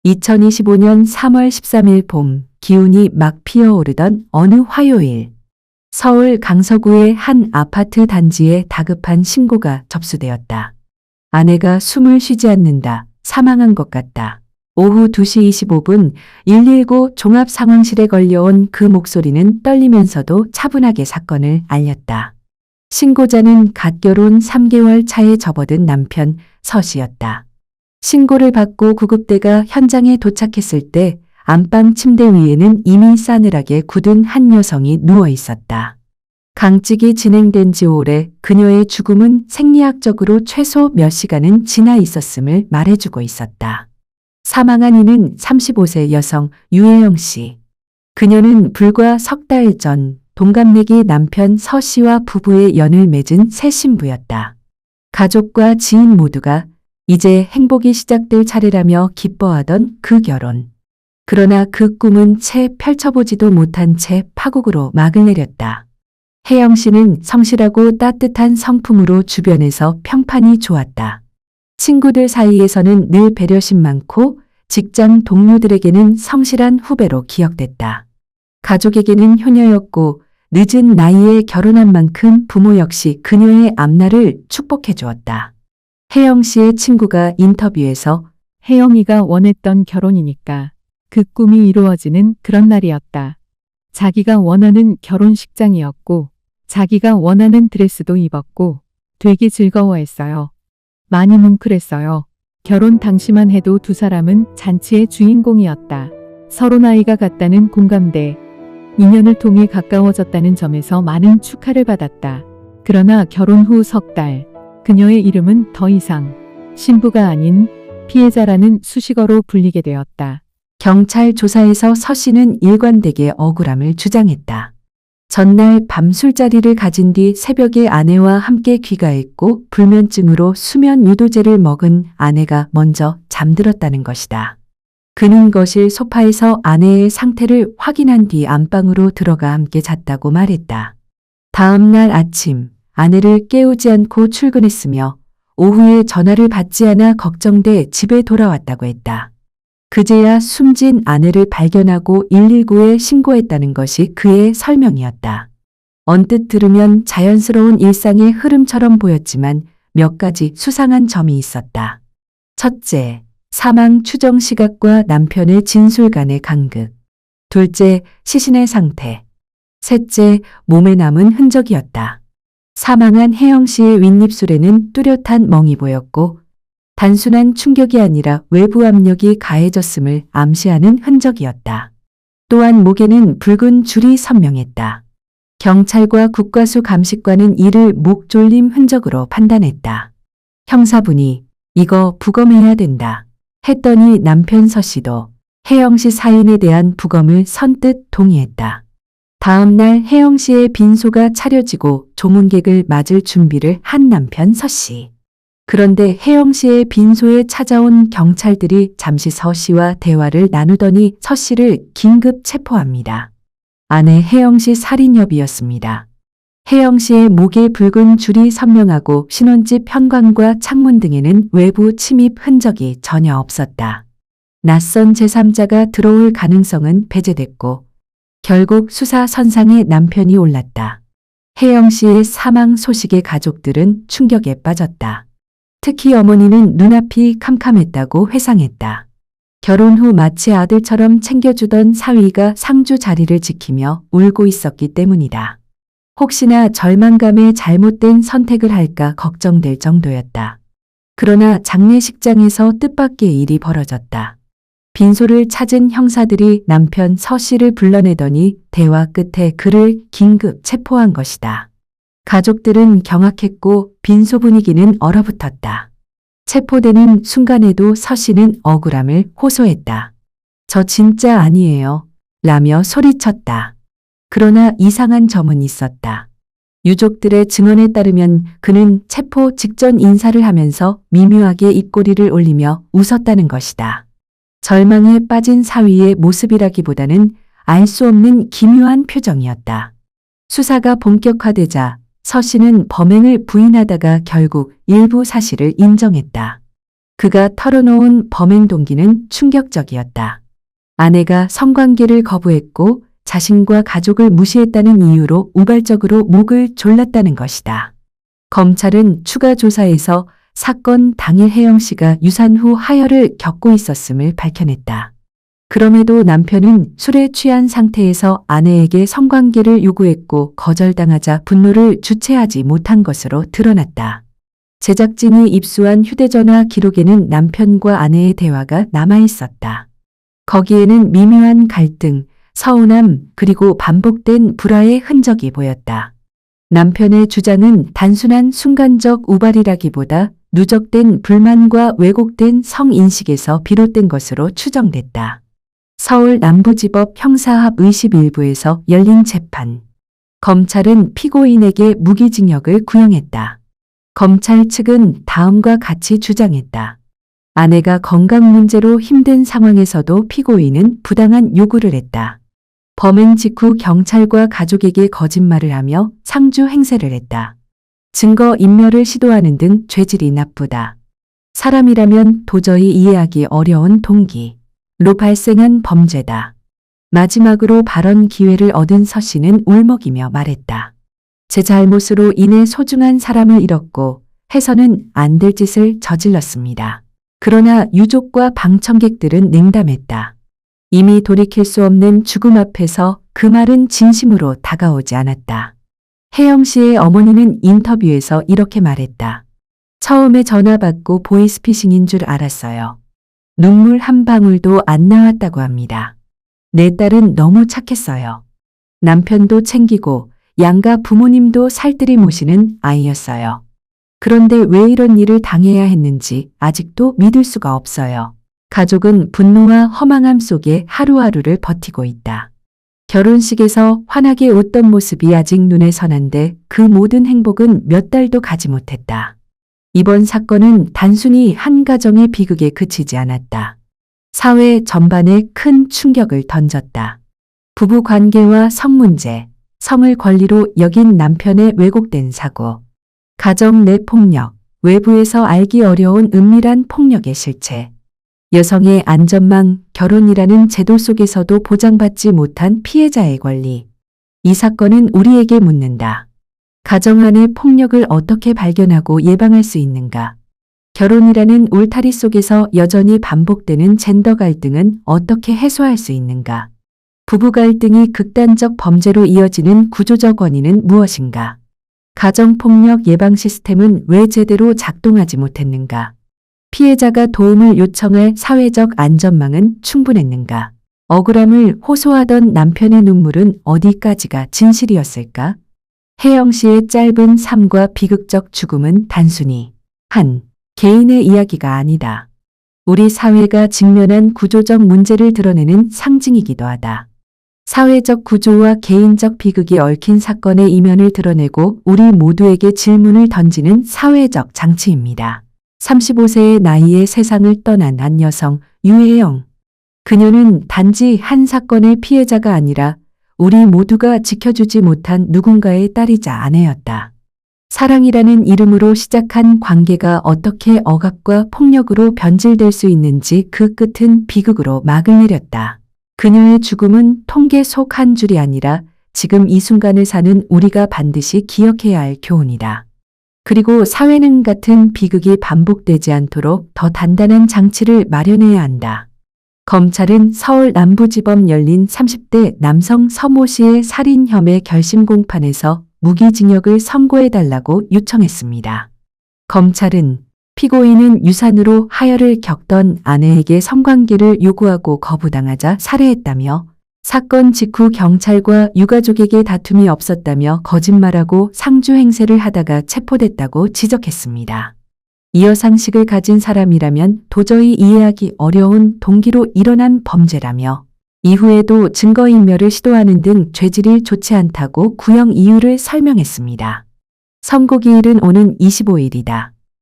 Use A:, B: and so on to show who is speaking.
A: 2025년 3월 13일 봄, 기운이 막 피어오르던 어느 화요일, 서울 강서구의 한 아파트 단지에 다급한 신고가 접수되었다. 아내가 숨을 쉬지 않는다. 사망한 것 같다. 오후 2시 25분 119 종합상황실에 걸려온 그 목소리는 떨리면서도 차분하게 사건을 알렸다. 신고자는 갓 결혼 3개월 차에 접어든 남편 서 씨였다. 신고를 받고 구급대가 현장에 도착했을 때 안방 침대 위에는 이미 싸늘하게 굳은 한 여성이 누워 있었다. 강직이 진행된 지 오래 그녀의 죽음은 생리학적으로 최소 몇 시간은 지나 있었음을 말해주고 있었다. 사망한 이는 35세 여성 유혜영 씨. 그녀는 불과 석 달 전 동갑내기 남편 서 씨와 부부의 연을 맺은 새 신부였다. 가족과 지인 모두가 이제 행복이 시작될 차례라며 기뻐하던 그 결혼. 그러나 그 꿈은 채 펼쳐보지도 못한 채 파국으로 막을 내렸다. 혜영 씨는 성실하고 따뜻한 성품으로 주변에서 평판이 좋았다. 친구들 사이에서는 늘 배려심 많고 직장 동료들에게는 성실한 후배로 기억됐다. 가족에게는 효녀였고 늦은 나이에 결혼한 만큼 부모 역시 그녀의 앞날을 축복해 주었다. 혜영 씨의 친구가 인터뷰에서
B: 혜영이가 원했던 결혼이니까 그 꿈이 이루어지는 그런 날이었다. 자기가 원하는 결혼식장이었고 자기가 원하는 드레스도 입었고 되게 즐거워했어요. 많이 뭉클했어요. 결혼 당시만 해도 두 사람은 잔치의 주인공이었다. 서로 나이가 같다는 공감대, 인연을 통해 가까워졌다는 점에서 많은 축하를 받았다. 그러나 결혼 후 석 달, 그녀의 이름은 더 이상 신부가 아닌 피해자라는 수식어로 불리게 되었다.
A: 경찰 조사에서 서 씨는 일관되게 억울함을 주장했다. 전날 밤 술자리를 가진 뒤 새벽에 아내와 함께 귀가했고 불면증으로 수면 유도제를 먹은 아내가 먼저 잠들었다는 것이다. 그는 거실 소파에서 아내의 상태를 확인한 뒤 안방으로 들어가 함께 잤다고 말했다. 다음 날 아침 아내를 깨우지 않고 출근했으며 오후에 전화를 받지 않아 걱정돼 집에 돌아왔다고 했다. 그제야 숨진 아내를 발견하고 119에 신고했다는 것이 그의 설명이었다. 언뜻 들으면 자연스러운 일상의 흐름처럼 보였지만 몇 가지 수상한 점이 있었다. 첫째, 사망 추정 시각과 남편의 진술 간의 간극. 둘째, 시신의 상태. 셋째, 몸에 남은 흔적이었다. 사망한 혜영 씨의 윗입술에는 뚜렷한 멍이 보였고 단순한 충격이 아니라 외부 압력이 가해졌음을 암시하는 흔적이었다. 또한 목에는 붉은 줄이 선명했다. 경찰과 국과수 감식관은 이를 목 졸림 흔적으로 판단했다. 형사분이 이거 부검해야 된다 했더니 남편 서 씨도 혜영 씨 사인에 대한 부검을 선뜻 동의했다. 다음 날 혜영 씨의 빈소가 차려지고 조문객을 맞을 준비를 한 남편 서 씨. 그런데 혜영 씨의 빈소에 찾아온 경찰들이 잠시 서 씨와 대화를 나누더니 서 씨를 긴급 체포합니다. 아내 혜영 씨 살인협의였습니다. 혜영 씨의 목에 붉은 줄이 선명하고 신혼집 현관과 창문 등에는 외부 침입 흔적이 전혀 없었다. 낯선 제3자가 들어올 가능성은 배제됐고 결국 수사 선상에 남편이 올랐다. 혜영 씨의 사망 소식에 가족들은 충격에 빠졌다. 특히 어머니는 눈앞이 캄캄했다고 회상했다. 결혼 후 마치 아들처럼 챙겨주던 사위가 상주 자리를 지키며 울고 있었기 때문이다. 혹시나 절망감에 잘못된 선택을 할까 걱정될 정도였다. 그러나 장례식장에서 뜻밖의 일이 벌어졌다. 빈소를 찾은 형사들이 남편 서 씨를 불러내더니 대화 끝에 그를 긴급 체포한 것이다. 가족들은 경악했고 빈소 분위기는 얼어붙었다. 체포되는 순간에도 서 씨는 억울함을 호소했다. 저 진짜 아니에요. 라며 소리쳤다. 그러나 이상한 점은 있었다. 유족들의 증언에 따르면 그는 체포 직전 인사를 하면서 미묘하게 입꼬리를 올리며 웃었다는 것이다. 절망에 빠진 사위의 모습이라기보다는 알 수 없는 기묘한 표정이었다. 수사가 본격화되자 서 씨는 범행을 부인하다가 결국 일부 사실을 인정했다. 그가 털어놓은 범행 동기는 충격적이었다. 아내가 성관계를 거부했고 자신과 가족을 무시했다는 이유로 우발적으로 목을 졸랐다는 것이다. 검찰은 추가 조사에서 사건 당일 혜영 씨가 유산 후 하혈을 겪고 있었음을 밝혀냈다. 그럼에도 남편은 술에 취한 상태에서 아내에게 성관계를 요구했고 거절당하자 분노를 주체하지 못한 것으로 드러났다. 제작진이 입수한 휴대전화 기록에는 남편과 아내의 대화가 남아 있었다. 거기에는 미묘한 갈등, 서운함, 그리고 반복된 불화의 흔적이 보였다. 남편의 주장은 단순한 순간적 우발이라기보다 누적된 불만과 왜곡된 성인식에서 비롯된 것으로 추정됐다. 서울 남부지법 형사합 의심 일부에서 열린 재판. 검찰은 피고인에게 무기징역을 구형했다. 검찰 측은 다음과 같이 주장했다. 아내가 건강 문제로 힘든 상황에서도 피고인은 부당한 요구를 했다. 범행 직후 경찰과 가족에게 거짓말을 하며 상주 행세를 했다. 증거 인멸을 시도하는 등 죄질이 나쁘다. 사람이라면 도저히 이해하기 어려운 동기로 발생한 범죄다. 마지막으로 발언 기회를 얻은 서 씨는 울먹이며 말했다. 제 잘못으로 인해 소중한 사람을 잃었고 해서는 안 될 짓을 저질렀습니다. 그러나 유족과 방청객들은 냉담했다. 이미 돌이킬 수 없는 죽음 앞에서 그 말은 진심으로 다가오지 않았다. 혜영 씨의 어머니는 인터뷰에서 이렇게 말했다. 처음에 전화 받고 보이스피싱인 줄 알았어요. 눈물 한 방울도 안 나왔다고 합니다. 내 딸은 너무 착했어요. 남편도 챙기고 양가 부모님도 살뜰히 모시는 아이였어요. 그런데 왜 이런 일을 당해야 했는지 아직도 믿을 수가 없어요. 가족은 분노와 허망함 속에 하루하루를 버티고 있다. 결혼식에서 환하게 웃던 모습이 아직 눈에 선한데 그 모든 행복은 몇 달도 가지 못했다. 이번 사건은 단순히 한 가정의 비극에 그치지 않았다. 사회 전반에 큰 충격을 던졌다. 부부 관계와 성 문제, 성을 권리로 여긴 남편의 왜곡된 사고, 가정 내 폭력, 외부에서 알기 어려운 은밀한 폭력의 실체, 여성의 안전망, 결혼이라는 제도 속에서도 보장받지 못한 피해자의 권리. 이 사건은 우리에게 묻는다. 가정 안의 폭력을 어떻게 발견하고 예방할 수 있는가? 결혼이라는 울타리 속에서 여전히 반복되는 젠더 갈등은 어떻게 해소할 수 있는가? 부부 갈등이 극단적 범죄로 이어지는 구조적 원인은 무엇인가? 가정폭력 예방 시스템은 왜 제대로 작동하지 못했는가? 피해자가 도움을 요청할 사회적 안전망은 충분했는가? 억울함을 호소하던 남편의 눈물은 어디까지가 진실이었을까? 혜영 씨의 짧은 삶과 비극적 죽음은 단순히 한 개인의 이야기가 아니다. 우리 사회가 직면한 구조적 문제를 드러내는 상징이기도 하다. 사회적 구조와 개인적 비극이 얽힌 사건의 이면을 드러내고 우리 모두에게 질문을 던지는 사회적 장치입니다. 35세의 나이에 세상을 떠난 한 여성, 유혜영. 그녀는 단지 한 사건의 피해자가 아니라 우리 모두가 지켜주지 못한 누군가의 딸이자 아내였다. 사랑이라는 이름으로 시작한 관계가 어떻게 억압과 폭력으로 변질될 수 있는지 그 끝은 비극으로 막을 내렸다. 그녀의 죽음은 통계 속 한 줄이 아니라 지금 이 순간을 사는 우리가 반드시 기억해야 할 교훈이다. 그리고 사회는 같은 비극이 반복되지 않도록 더 단단한 장치를 마련해야 한다. 검찰은 서울 남부지법 열린 30대 남성 서모 씨의 살인 혐의 결심 공판에서 무기징역을 선고해달라고 요청했습니다. 검찰은 피고인은 유산으로 하혈을 겪던 아내에게 성관계를 요구하고 거부당하자 살해했다며 사건 직후 경찰과 유가족에게 다툼이 없었다며 거짓말하고 상주 행세를 하다가 체포됐다고 지적했습니다. 이어 상식을 가진 사람이라면 도저히 이해하기 어려운 동기로 일어난 범죄라며 이후에도 증거인멸을 시도하는 등 죄질이 좋지 않다고 구형 이유를 설명했습니다. 선고 기일은 오는 25일이다.